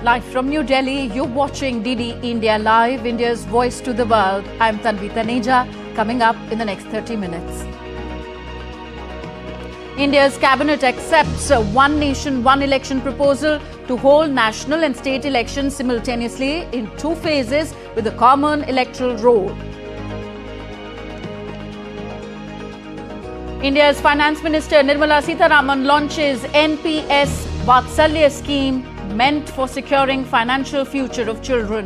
Live from New Delhi, you're watching DD India Live, India's voice to the world. I'm Tanvi Taneja, coming up in the next 30 minutes. India's cabinet accepts a one nation, one election proposal to hold national and state elections simultaneously in two phases with a common electoral roll. India's Finance Minister Nirmala Sitharaman launches NPS Vatsalya scheme meant for securing financial future of children.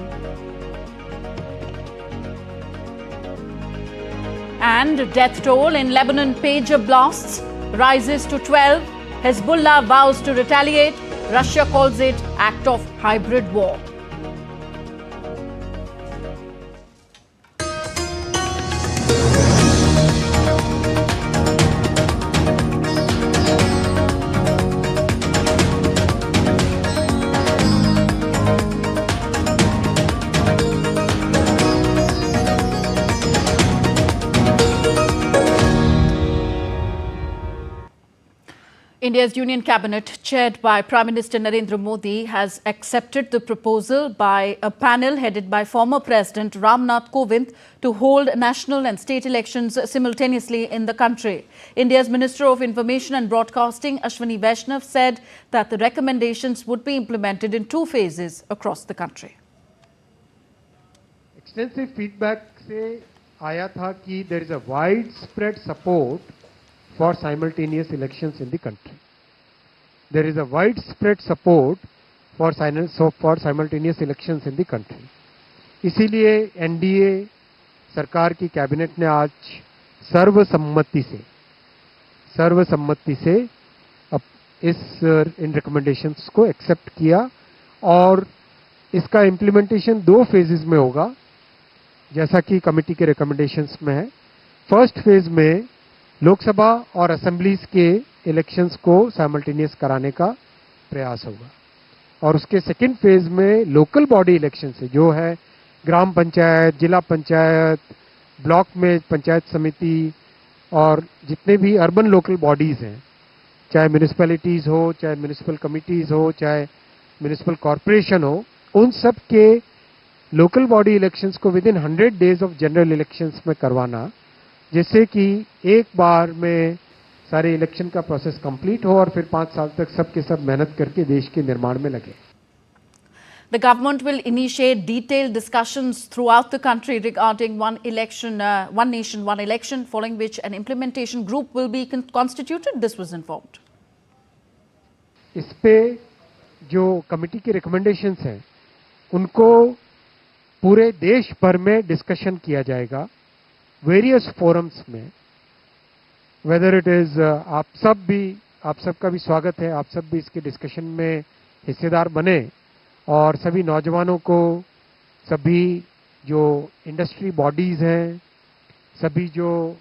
And death toll in Lebanon pager blasts rises to 12. Hezbollah vows to retaliate. Russia calls it act of hybrid war. India's Union Cabinet, chaired by Prime Minister Narendra Modi, has accepted the proposal by a panel headed by former President Ramnath Kovind to hold national and state elections simultaneously in the country. India's Minister of Information and Broadcasting, Ashwini Vaishnav, said that the recommendations would be implemented in two phases across the country. Extensive feedback से आया था कि there is a widespread support for simultaneous elections in the country. There is a widespread support for simultaneous elections in the country. इसीलिए NDA सरकार की cabinet ने आज सर्वसम्मति से इन रिकमेंडेशंस को एक्सेप्ट किया और इसका इम्प्लीमेंटेशन दो फेजेस में होगा, जैसा कि कमेटी के रिकमेंडेशंस में है. फर्स्ट फेज में लोकसभा और असेंबलीज के इलेक्शंस को साइमल्टेनियस कराने का प्रयास होगा और उसके सेकंड फेज में लोकल बॉडी इलेक्शन से जो है ग्राम पंचायत, जिला पंचायत, ब्लॉक में पंचायत समिति और जितने भी अर्बन लोकल बॉडीज हैं, चाहे म्यूनिसिपैलिटीज हो, चाहे म्यूनिसिपल कमिटीज हो, चाहे म्यूनिसिपल कॉरपोरेशन हो, उन सब के लोकल बॉडी इलेक्शंस को with in 100 days of general elections में करवाना, जिससे कि एक बार में सारे इलेक्शन का प्रोसेस कंप्लीट हो और फिर 5 साल तक सब के सब मेहनत करके देश के निर्माण में लगे. The government will initiate detailed discussions throughout the country regarding one nation, one election, following which an implementation group will be constituted. This was informed. इस पे जो कमेटी के रिकमेंडेशंस हैं, उनको पूरे देश भर में डिस्कशन किया जाएगा, वेरियस फोरम्स में. वेदर इट इज आप सबका भी स्वागत है, आप सब भी इसके डिस्कशन में हिस्सेदार बने और सभी नौजवानों को, सभी जो इंडस्ट्री बॉडीज हैं, सभी जो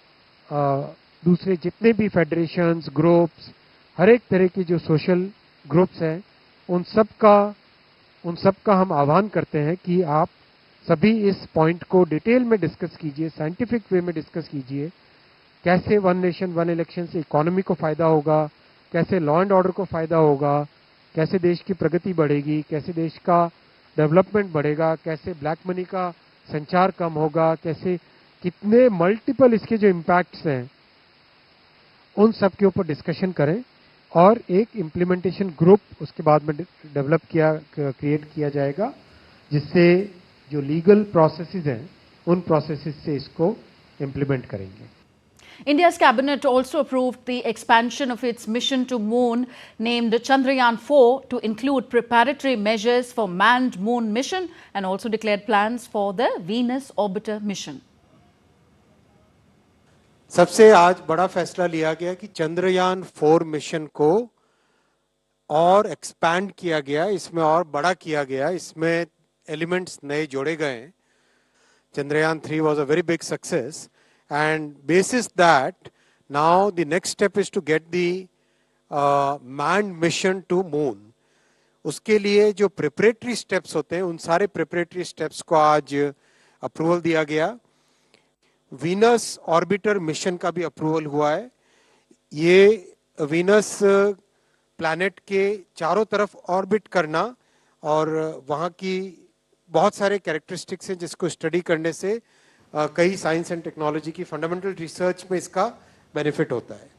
दूसरे जितने भी फेडरेशंस, ग्रुप्स, हर एक तरह के जो सोशल ग्रुप्स हैं, उन सब का हम आह्वान करते हैं कि आप सभी इस पॉइंट को डिटेल में डिस्कस कीजिए, साइंटिफिक वे में डिस्कस कीजिए. कैसे वन नेशन वन इलेक्शन से इकोनॉमी को फायदा होगा, कैसे लॉ एंड ऑर्डर को फायदा होगा, कैसे देश की प्रगति बढ़ेगी, कैसे देश का डेवलपमेंट बढ़ेगा, कैसे ब्लैक मनी का संचार कम होगा, कैसे कितने मल्टीपल इसके जो इम्पैक्ट्स हैं, उन सब के ऊपर डिस्कशन करें और एक इम्प्लीमेंटेशन ग्रुप उसके बाद में क्रिएट किया जाएगा, जिससे जो लीगल प्रोसेसेस हैं, उन प्रोसेसेस से इसको इम्प्लीमेंट करेंगे. India's cabinet also approved the expansion of its mission to moon named Chandrayaan-4 to include preparatory measures for manned moon mission and also declared plans for the Venus orbiter mission. सबसे आज बड़ा फैसला लिया गया कि Chandrayaan 4 mission को और expand किया गया, इसमें और बड़ा किया गया, इसमें एलिमेंट्स नए जोड़े गए. Chandrayaan 3 was a very big success, and basis that now the next step is to get the manned mission to moon. उसके लिए जो preparatory steps होते हैं, उन सारे preparatory steps को आज अप्रूवल दिया गया. वीनस ऑर्बिटर मिशन का भी अप्रूवल हुआ है. ये वीनस प्लैनेट के चारों तरफ ऑर्बिट करना और वहाँ की बहुत सारे कैरेक्टरिस्टिक्स हैं जिसको स्टडी करने से कई साइंस एंड टेक्नोलॉजी की फंडामेंटल रिसर्च में इसका बेनिफिट होता है.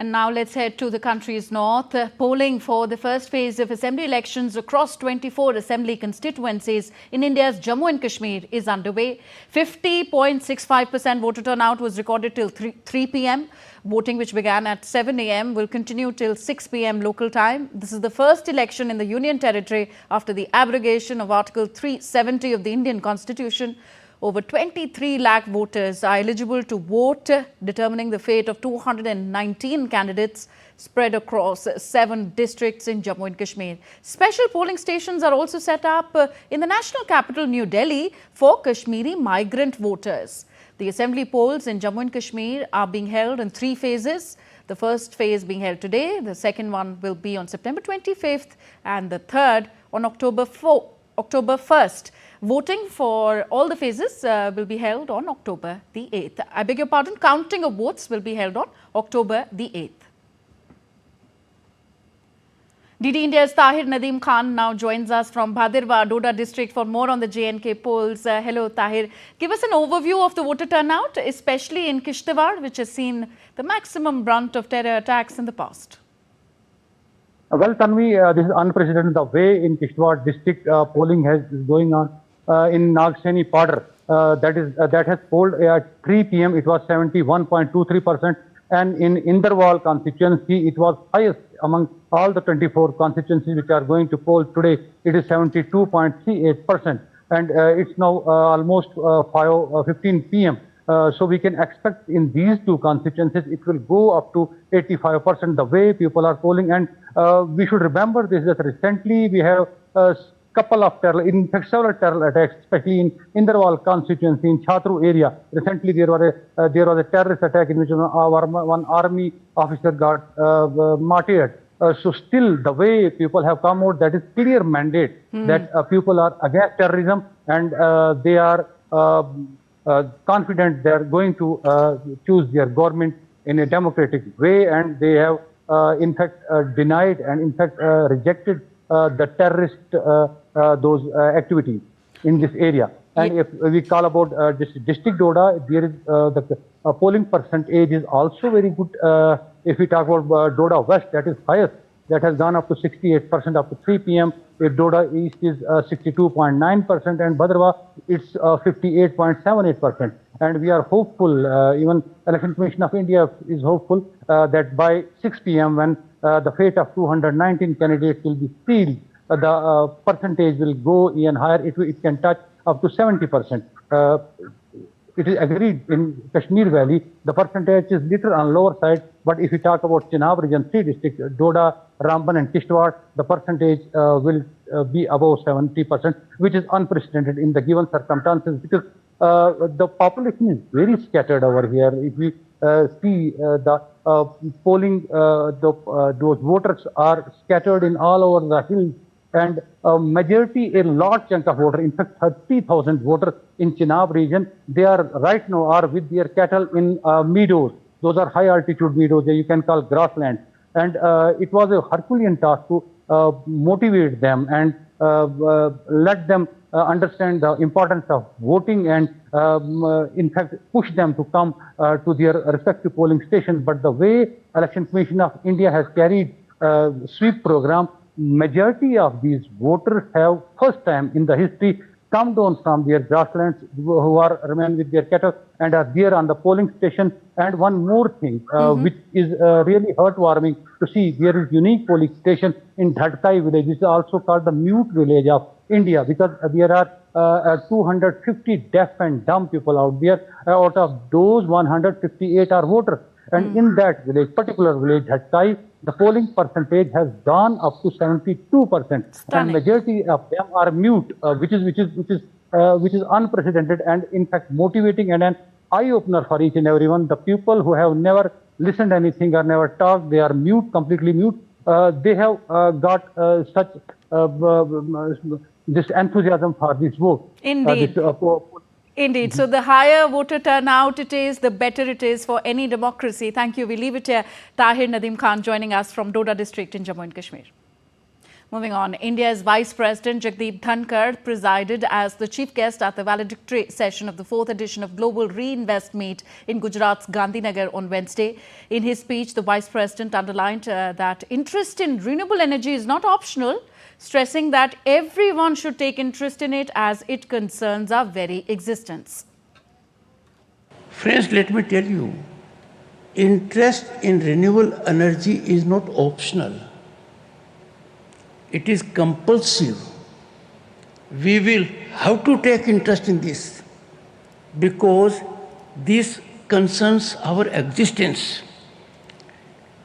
And now let's head to the country's north. Polling for the first phase of assembly elections across 24 assembly constituencies in India's Jammu and Kashmir is underway. 50.65% voter turnout was recorded till 3 p.m. Voting, which began at 7 a.m., will continue till 6 p.m. local time. This is the first election in the Union Territory after the abrogation of Article 370 of the Indian Constitution. Over 23 lakh voters are eligible to vote, determining the fate of 219 candidates spread across 7 districts in Jammu and Kashmir. Special polling stations are also set up in the national capital, New Delhi, for Kashmiri migrant voters. The assembly polls in Jammu and Kashmir are being held in 3 phases. The first phase being held today, the second one will be on September 25th, and the third on October 1st. Voting for all the phases will be held on October the 8th. I beg your pardon, counting of votes will be held on October the 8th. DD India's Tahir Nadeem Khan now joins us from Bhadirwa, Doda district for more on the J&K polls. Hello Tahir, give us an overview of the voter turnout, especially in Kishtwar, which has seen the maximum brunt of terror attacks in the past. Well, Tanvi, this is unprecedented. The way in Kishtwar district polling is going on. In Nagseni Padar, that has polled at 3 p.m. It was 71.23%, and in Inderwal constituency, it was highest among all the 24 constituencies which are going to poll today. It is 72.38%, and it's now almost 15 p.m. So we can expect in these 2 constituencies it will go up to 85%. The way people are polling, and we should remember this, that recently we have couple of several terror attacks, especially in Inderwal constituency, in Chatru area. Recently, there was a terrorist attack in which one army officer got martyred. So still, the way people have come out, that is clear mandate that people are against terrorism, and they are confident they are going to choose their government in a democratic way, and they have in fact denied and in fact rejected the terrorist those activities in this area. And if we call about this district Doda, there is the polling percentage is also very good. If we talk about Doda West, that is highest. That has gone up to 68% up to 3 p.m. If Doda East is 62.9%, and Bhadrawa it's 58.78%. And we are hopeful, even Election Commission of India is hopeful that by 6 p.m. when the fate of 219 candidates will be sealed, the percentage will go even higher. It can touch up to 70%. It is agreed in Kashmir Valley, the percentage is little on lower side. But if we talk about Chenab region, 3 districts, Doda, Ramban and Kishtwar, the percentage will be above 70%, which is unprecedented in the given circumstances, because the population is very scattered over here. If we see the polling, those voters are scattered in all over the hills, and a large chunk of voters, in fact 30,000 voters in Chenab region, they are right now are with their cattle in meadows. Those are high altitude meadows, you can call grassland. And it was a Herculean task to motivate them and let them understand the importance of voting, and in fact push them to come to their respective polling stations. But the way Election Commission of India has carried sweep program, majority of these voters have first time in the history come down from their grasslands, who are remain with their cattle and are there on the polling station. And one more thing, which is really heartwarming to see, there is unique polling station in Dhadkai village. This is also called the mute village of India, because there are 250 deaf and dumb people out there. Out of those, 158 are voters. And in that village, particular village, Dhadkai, the polling percentage has gone up to 72%. And majority of them are mute, which is unprecedented and in fact motivating and an eye opener for each and everyone. The people who have never listened anything or never talked, they are mute, completely mute. They have got such this enthusiasm for this vote. Indeed. Indeed. So the higher voter turnout it is, the better it is for any democracy. Thank you. We leave it here. Tahir Nadeem Khan joining us from Doda district in Jammu and Kashmir. Moving on, India's Vice President Jagdeep Dhankar presided as the chief guest at the valedictory session of the 4th edition of Global Reinvest Meet in Gujarat's Gandhinagar on Wednesday. In his speech, the Vice President underlined that interest in renewable energy is not optional, stressing that everyone should take interest in it as it concerns our very existence. Friends, let me tell you, interest in renewable energy is not optional. It is compulsive. We will have to take interest in this because this concerns our existence.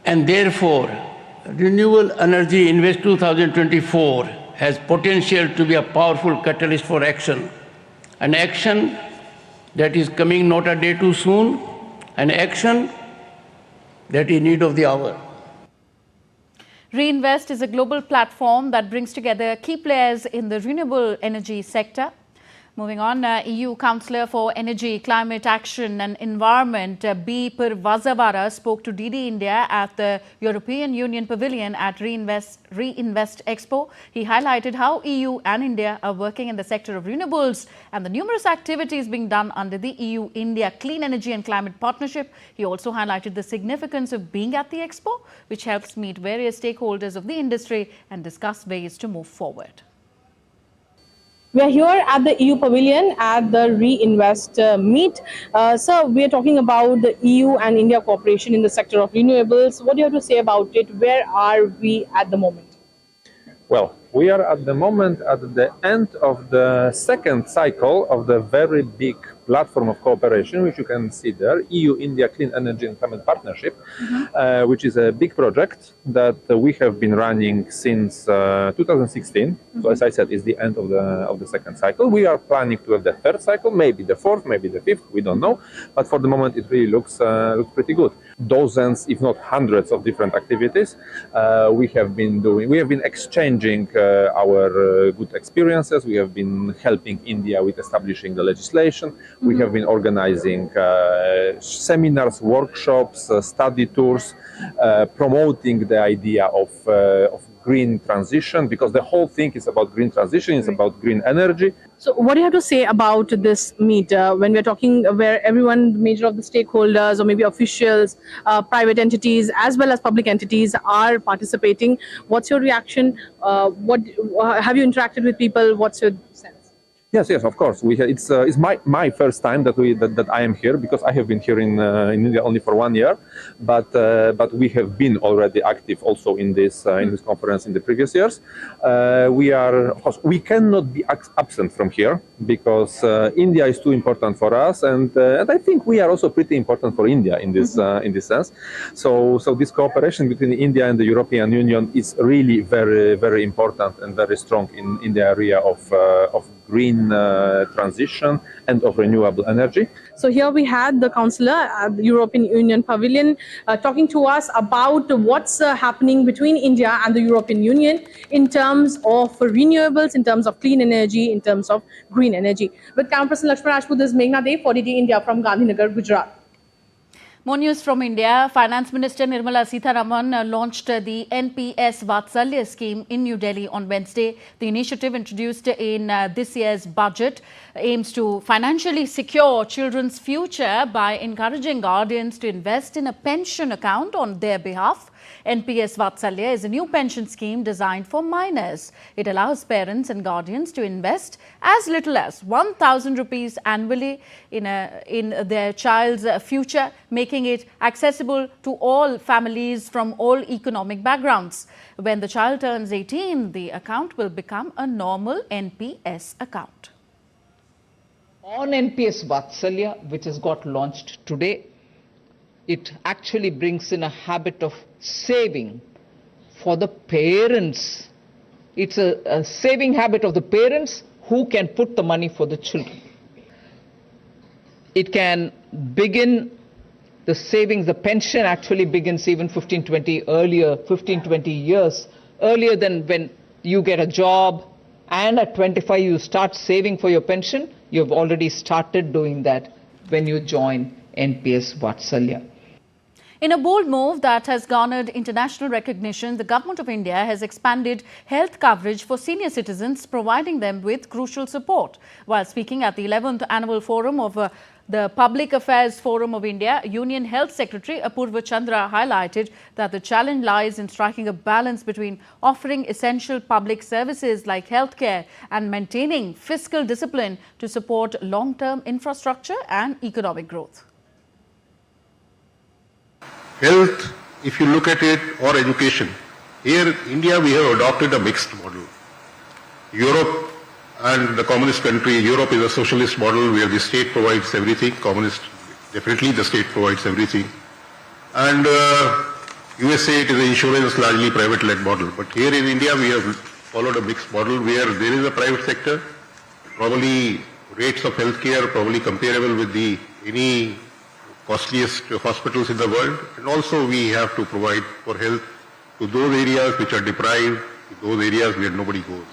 And therefore, Renewable Energy Invest 2024 has potential to be a powerful catalyst for action. An action that is coming not a day too soon, an action that is in need of the hour. Reinvest is a global platform that brings together key players in the renewable energy sector. Moving on, EU Councillor for Energy, Climate Action and Environment B. Prasar spoke to DD India at the European Union Pavilion at Reinvest Expo. He highlighted how EU and India are working in the sector of renewables and the numerous activities being done under the EU-India Clean Energy and Climate Partnership. He also highlighted the significance of being at the Expo, which helps meet various stakeholders of the industry and discuss ways to move forward. We are here at the EU Pavilion at the Reinvest Meet. Sir, we are talking about the EU and India cooperation in the sector of renewables. What do you have to say about it? Where are we at the moment? Well, we are at the moment at the end of the second cycle of the very big platform of cooperation, which you can see there, EU-India Clean Energy and Climate Partnership, which is a big project that we have been running since 2016. So as I said, it's the end of the second cycle. We are planning to have the third cycle, maybe the fourth, maybe the fifth, we don't know. But for the moment, it really looks pretty good. Dozens, if not hundreds of different activities we have been doing. We have been exchanging our good experiences. We have been helping India with establishing the legislation. We have been organizing seminars, workshops, study tours, promoting the idea of green transition, because the whole thing is about green transition, it's about green energy. So what do you have to say about this meet when we're talking where everyone, major of the stakeholders or maybe officials, private entities as well as public entities are participating? What's your reaction? What have you interacted with people? What's your sense? Yes, of course. It's my first time that I am here, because I have been here in India only for 1 year, but we have been already active also in this conference in the previous years. We are, of course, we cannot be absent from here because India is too important for us, and I think we are also pretty important for India in this sense. So this cooperation between India and the European Union is really very, very important and very strong in the area of green transition and of renewable energy. So here we had the councillor at the European Union Pavilion talking to us about what's happening between India and the European Union in terms of renewables, in terms of clean energy, in terms of green energy. With Camperson Lakshman Rajput, this is Meghna Dev for DD India from Gandhinagar, Gujarat. More news from India. Finance Minister Nirmala Sitharaman launched the NPS Vatsalya scheme in New Delhi on Wednesday. The initiative, introduced in this year's budget, aims to financially secure children's future by encouraging guardians to invest in a pension account on their behalf. NPS Vatsalya is a new pension scheme designed for minors. It allows parents and guardians to invest as little as 1,000 rupees annually in their child's future, making it accessible to all families from all economic backgrounds. When the child turns 18, the account will become a normal NPS account. On NPS Vatsalya, which has got launched today, it actually brings in a habit of saving for the parents. It's a saving habit of the parents who can put the money for the children. It can begin the savings, the pension actually begins even 15-20 years earlier than when you get a job, and at 25 you start saving for your pension. You've already started doing that when you join NPS Vatsalya. In a bold move that has garnered international recognition, the Government of India has expanded health coverage for senior citizens, providing them with crucial support. While speaking at the 11th Annual Forum of the Public Affairs Forum of India, Union Health Secretary Apurva Chandra highlighted that the challenge lies in striking a balance between offering essential public services like healthcare and maintaining fiscal discipline to support long-term infrastructure and economic growth. Health, if you look at it, or education, here in India we have adopted a mixed model. Europe and the communist country, Europe is a socialist model where the state provides everything, communist, definitely the state provides everything. And USA, it is an insurance largely private-led model. But here in India we have followed a mixed model where there is a private sector, probably rates of healthcare probably comparable with any costliest hospitals in the world, and also we have to provide for health to those areas which are deprived, to those areas where nobody goes.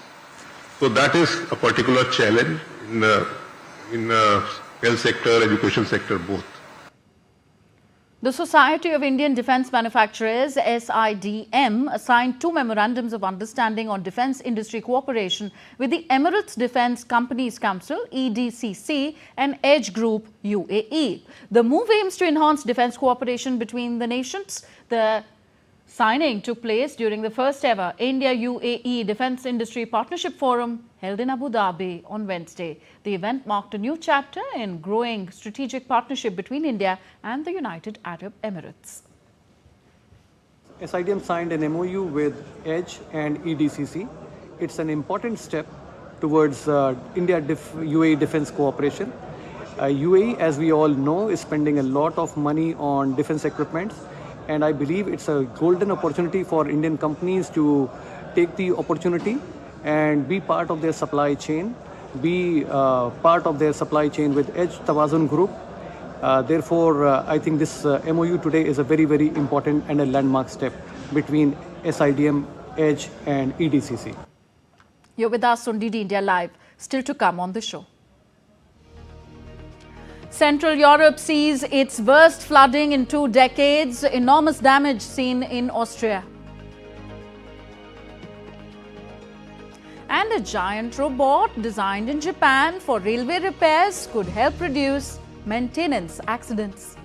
So that is a particular challenge in health sector, education sector, both. The Society of Indian Defence Manufacturers, SIDM, signed 2 memorandums of understanding on defence industry cooperation with the Emirates Defence Companies Council, EDCC, and Edge Group, UAE. The move aims to enhance defence cooperation between the nations. The signing took place during the first ever India-UAE Defence Industry Partnership Forum held in Abu Dhabi on Wednesday. The event marked a new chapter in growing strategic partnership between India and the United Arab Emirates. SIDM signed an MOU with Edge and EDCC. It's an important step towards India-UAE defence cooperation. UAE, as we all know, is spending a lot of money on defence equipment. And I believe it's a golden opportunity for Indian companies to take the opportunity and be part of their supply chain, be part of their supply chain with Edge Tawazun Group. Therefore, I think this MOU today is a very, very important and a landmark step between SIDM, Edge and EDCC. You're with us on DD India Live. Still to come on the show. Central Europe sees its worst flooding in 2 decades, enormous damage seen in Austria. And a giant robot designed in Japan for railway repairs could help reduce maintenance accidents.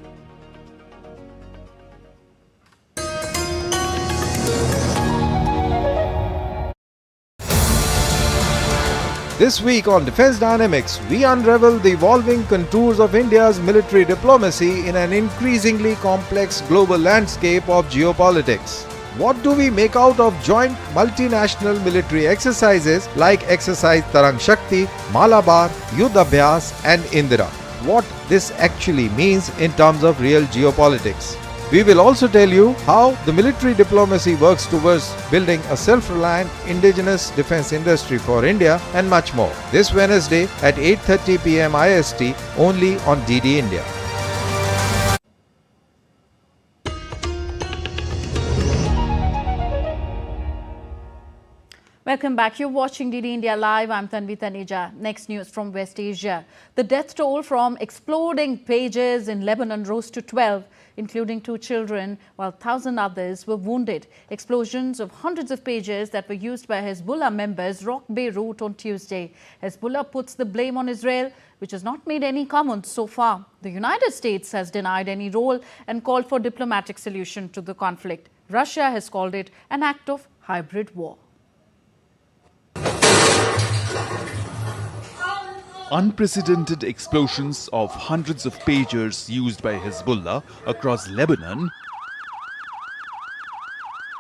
This week on Defence Dynamics, we unravel the evolving contours of India's military diplomacy in an increasingly complex global landscape of geopolitics. What do we make out of joint multinational military exercises like Exercise Tarang Shakti, Malabar, Yudh Abhyas and Indira? What this actually means in terms of real geopolitics. We will also tell you how the military diplomacy works towards building a self-reliant indigenous defence industry for India and much more. This Wednesday at 8:30 PM IST only on DD India. Welcome back. You're watching DD India Live. I'm Tanvi Taneja. Next news from West Asia. The death toll from exploding pages in Lebanon rose to 12, including 2 children, while 1,000 others were wounded. Explosions of hundreds of pages that were used by Hezbollah members rocked Beirut on Tuesday. Hezbollah puts the blame on Israel, which has not made any comments so far. The United States has denied any role and called for diplomatic solution to the conflict. Russia has called it an act of hybrid war. Unprecedented explosions of hundreds of pagers used by Hezbollah across Lebanon.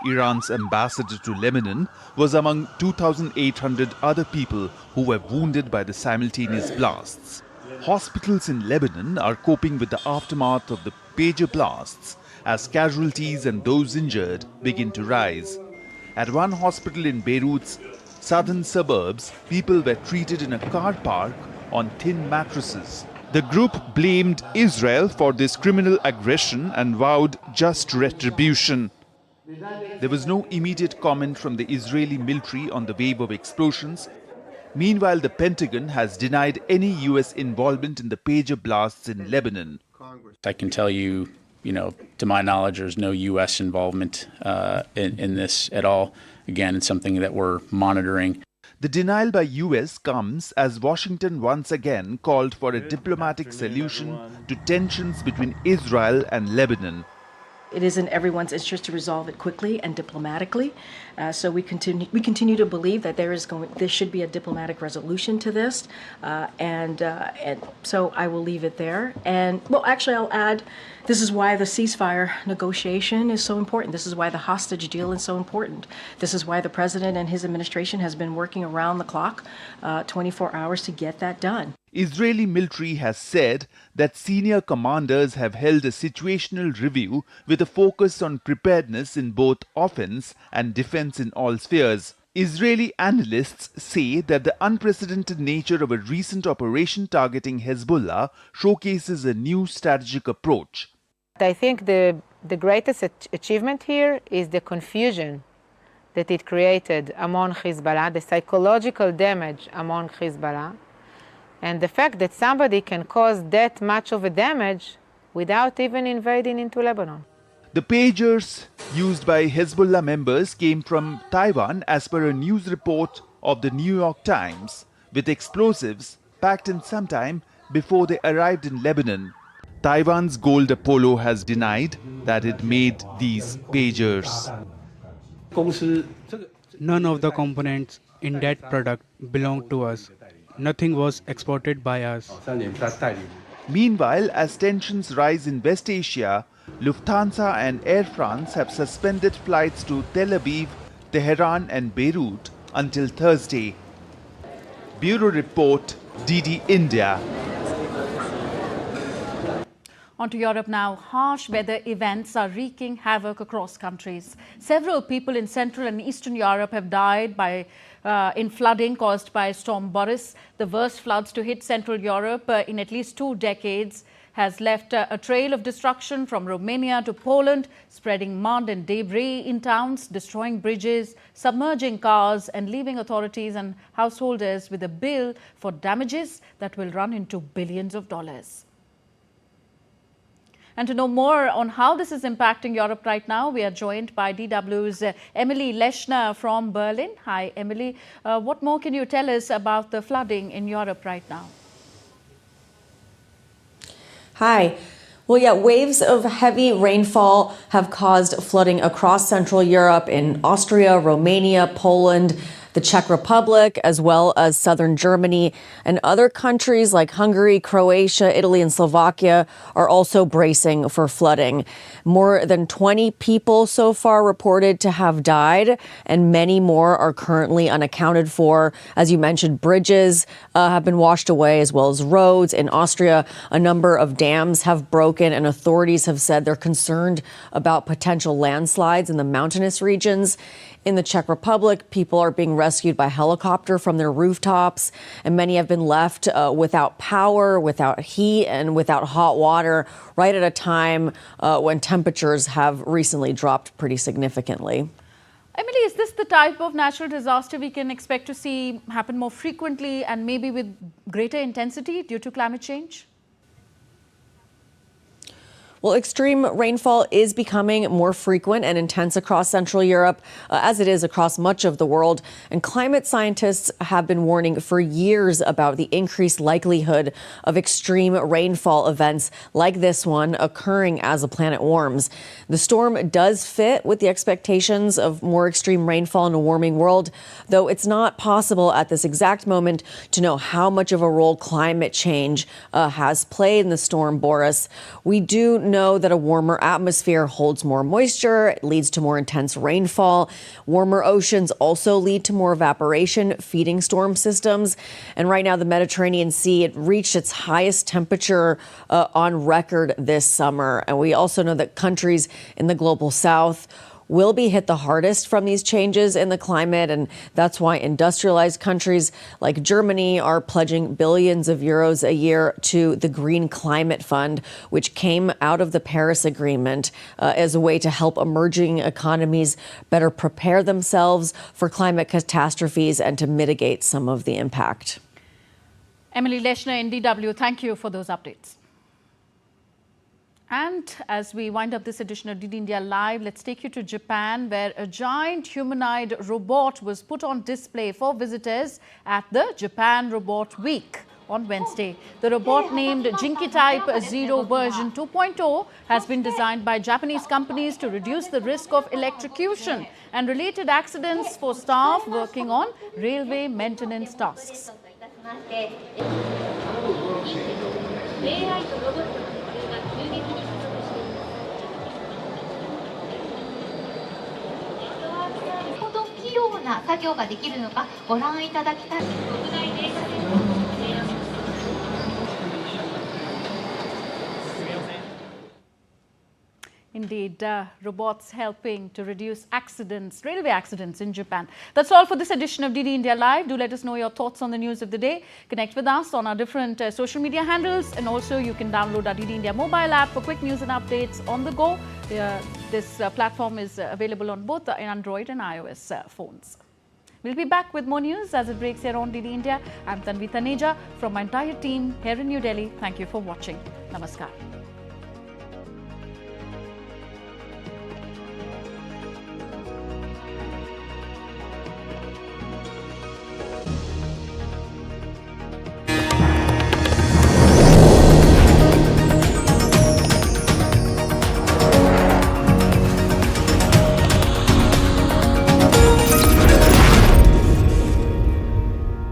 Iran's ambassador to Lebanon was among 2,800 other people who were wounded by the simultaneous blasts. Hospitals in Lebanon are coping with the aftermath of the pager blasts as casualties and those injured begin to rise. At one hospital in Beirut's southern suburbs, people were treated in a car park on tin mattresses. The group blamed Israel for this criminal aggression and vowed just retribution. There was no immediate comment from the Israeli military on the wave of explosions. Meanwhile, the Pentagon has denied any US involvement in the pager blasts in Lebanon. I can tell you to my knowledge, there's no U.S. involvement in this at all. Again, it's something that we're monitoring. The denial by US comes as Washington once again called for a diplomatic solution to tensions between Israel and Lebanon. It is in everyone's interest to resolve it quickly and diplomatically. So we continue to believe that there should be a diplomatic resolution to this, and so I will leave it there. And well, actually, I'll add, this is why the ceasefire negotiation is so important. This is why the hostage deal is so important. This is why the president and his administration has been working around the clock, 24 hours to get that done. Israeli military has said that senior commanders have held a situational review with a focus on preparedness in both offense and defense in all spheres. Israeli analysts say that the unprecedented nature of a recent operation targeting Hezbollah showcases a new strategic approach. I think the greatest achievement here is the confusion that it created among Hezbollah, the psychological damage among Hezbollah, and the fact that somebody can cause that much of a damage without even invading into Lebanon. The pagers used by Hezbollah members came from Taiwan as per a news report of the New York Times, with explosives packed in sometime before they arrived in Lebanon. Taiwan's Gold Apollo has denied that it made these pagers. None of the components in that product belong to us. Nothing was exported by us. Meanwhile, as tensions rise in West Asia, Lufthansa and Air France have suspended flights to Tel Aviv, Tehran and Beirut until Thursday. Bureau Report, DD India. On to Europe now. Harsh weather events are wreaking havoc across countries. Several people in Central and Eastern Europe have died in flooding caused by Storm Boris. The worst floods to hit Central Europe in at least 2 decades has left a trail of destruction from Romania to Poland, spreading mud and debris in towns, destroying bridges, submerging cars and leaving authorities and householders with a bill for damages that will run into billions of dollars. And to know more on how this is impacting Europe right now, we are joined by DW's Emily Leshner from Berlin. Hi, Emily. What more can you tell us about the flooding in Europe right now? Hi. Well, yeah, waves of heavy rainfall have caused flooding across Central Europe in Austria, Romania, Poland, the Czech Republic, as well as southern Germany, and other countries like Hungary, Croatia, Italy, and Slovakia are also bracing for flooding. More than 20 people so far reported to have died, and many more are currently unaccounted for. As you mentioned, bridges have been washed away, as well as roads. In Austria, a number of dams have broken, and authorities have said they're concerned about potential landslides in the mountainous regions. In the Czech Republic, people are being rescued by helicopter from their rooftops, and many have been left without power, without heat, and without hot water, right at a time when temperatures have recently dropped pretty significantly. Emily, is this the type of natural disaster we can expect to see happen more frequently and maybe with greater intensity due to climate change? Well, extreme rainfall is becoming more frequent and intense across Central Europe, as it is across much of the world. And climate scientists have been warning for years about the increased likelihood of extreme rainfall events like this one occurring as the planet warms. The storm does fit with the expectations of more extreme rainfall in a warming world, though it's not possible at this exact moment to know how much of a role climate change has played in the storm Boris. We do know that a warmer atmosphere holds more moisture, it leads to more intense rainfall. Warmer oceans also lead to more evaporation, feeding storm systems. And right now, the Mediterranean Sea, it reached its highest temperature on record this summer. And we also know that countries in the global south will be hit the hardest from these changes in the climate. And that's why industrialized countries like Germany are pledging billions of euros a year to the Green Climate Fund, which came out of the Paris Agreement as a way to help emerging economies better prepare themselves for climate catastrophes and to mitigate some of the impact. Emily Leshner in DW, thank you for those updates. And as we wind up this edition of DD India Live, let's take you to Japan, where a giant humanoid robot was put on display for visitors at the Japan Robot Week on Wednesday. The robot, named Jinky Type 0 version 2.0, has been designed by Japanese companies to reduce the risk of electrocution and related accidents for staff working on railway maintenance tasks. Indeed, robots helping to reduce accidents, railway accidents in Japan. That's all for this edition of DD India Live. Do let us know your thoughts on the news of the day. Connect with us on our different social media handles, and also you can download our DD India mobile app for quick news and updates on the go. This platform is available on both Android and iOS phones. We'll be back with more news as it breaks here on DD India. I'm Tanvi Taneja from my entire team here in New Delhi. Thank you for watching. Namaskar.